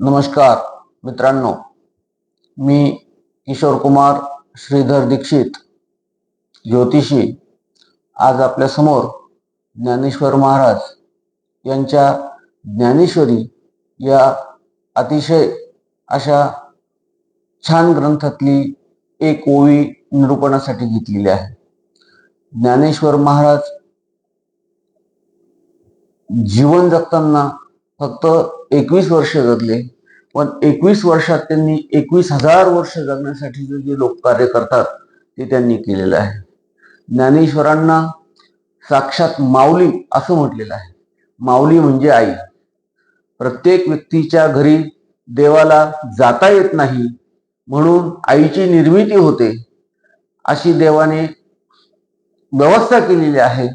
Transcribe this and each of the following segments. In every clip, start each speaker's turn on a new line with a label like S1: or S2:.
S1: नमस्कार मित्रांनो, मी किशोर कुमार श्रीधर दीक्षित ज्योतिषी आज आपल्या समोर ज्ञानेश्वर महाराज यांच्या ज्ञानेश्वरी या अतिशय अशा छान ग्रंथातली एक ओवी निरूपणासाठी घेतलेली आहे। ज्ञानेश्वर महाराज जीवन जगताना फक्त 21 वर्ष जगले, पण 21 वर्षात त्यांनी 21,000 वर्ष जगण्यासाठी जे लोक कार्य करतात ते त्यांनी केलेलं आहे। ज्ञानेश्वरांना साक्षात माऊली असं म्हटलेलं आहे। माऊली म्हणजे आई। प्रत्येक व्यक्तीच्या घरी देवाला जाता येत नाही, म्हणून आईची निर्मिती होते अशी देवाने व्यवस्था केलेली आहे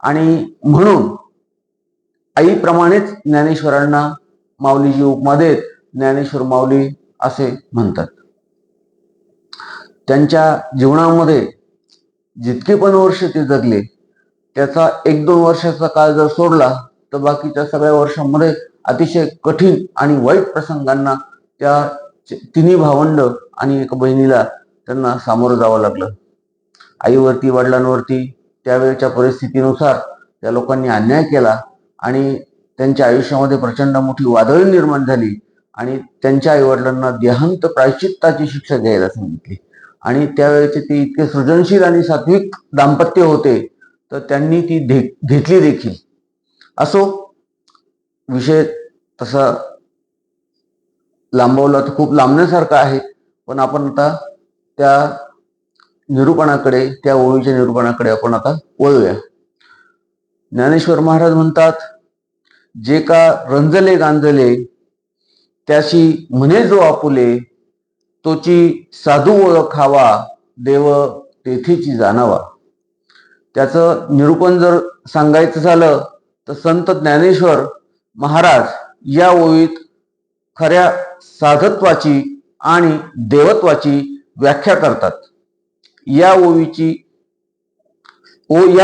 S1: आणि म्हणून आईप्रमाणेच ज्ञानेश्वरांना माऊलीची उपमा देत ज्ञानेश्वर माऊली असे म्हणतात। त्यांच्या जीवनामध्ये जितके पण वर्ष ते जगले त्याचा 1-2 वर्षाचा काळ जर सोडला तर बाकीच्या सगळ्या वर्षांमध्ये अतिशय कठीण आणि वाईट प्रसंगांना त्या तिन्ही भावंड आणि एका बहिणीला त्यांना सामोरं जावं लागलं। आईवरती वडिलांवरती त्यावेळच्या परिस्थितीनुसार त्या लोकांनी अन्याय केला आणि त्यांच्या आयुष्यामध्ये प्रचंड मोठी वादळी निर्माण झाली आणि त्यांच्या आईवडिलांना देहांत प्रायश्चित्ताची शिक्षा घ्यायला सांगितली आणि त्यावेळेचे ते इतके सृजनशील आणि सात्विक दाम्पत्य होते तर त्यांनी ती घेतली देखील। असो, विषय तसा लांबवला तर खूप लांबण्यासारखा आहे, पण आपण आता त्या निरूपणाकडे, त्या ओवीच्या निरूपणाकडे आपण आता वळूया। ज्ञानेश्वर महाराज म्हणतात, जे का रंजले गांजले त्याशी म्हणे जो आपुले, तोची साधू ओळखावा देव तेथेची जाणावा। त्याचं निरूपण जर सांगायचं झालं तर संत ज्ञानेश्वर महाराज या ओवीत खऱ्या साधत्वाची आणि देवत्वाची व्याख्या करतात। या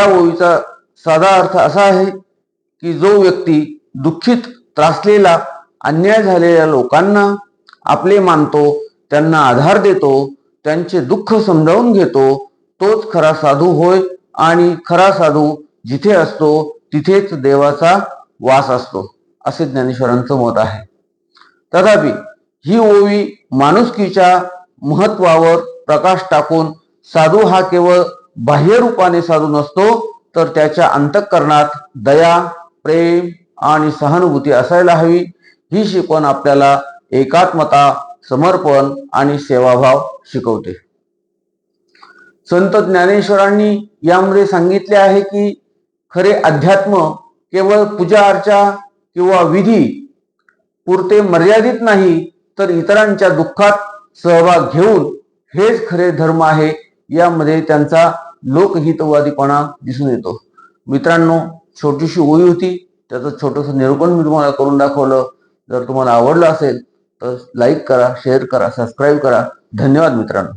S1: ओवीचा साधा अर्थ असा आहे की जो व्यक्ती दुःखित त्रासलेला अन्याय झालेल्या लोकांना आपले मानतो, त्यांना आधार देतो, त्यांचे दुःख समजावून घेतो, तोच खरा साधू होय आणि खरा साधू जिथे असतो तिथेच देवाचा वास असतो असे ज्ञानेश्वरांचं मत आहे। तथापि ही ओवी माणुसकीच्या महत्वावर प्रकाश टाकून साधू हा केवळ बाह्य रूपाने साधू नसतो तर त्याच्या अंतःकरणात दया, प्रेम आणि सहानुभूती असायला हवी ही शिकवण आपल्याला एकात्मता, समर्पण आणि सेवाभाव शिकवते। संत ज्ञानेश्वरांनी यामध्ये सांगितले आहे की खरे अध्यात्म केवळ पूजा अर्चा किंवा विधी पुरते मर्यादित नाही तर इतरांच्या दुःखात सहभाग घेऊन हेच खरे धर्म आहे। यामध्ये त्यांचा लोकहितवादीपणा दिसून येतो। मित्रांनो, छोटीशी ओवी होती, त्याचं छोटंसं निरूपण मी तुम्हाला करून दाखवलं। जर तुम्हाला आवडलं असेल तर लाईक करा, शेअर करा, सबस्क्राईब करा। धन्यवाद मित्रांनो।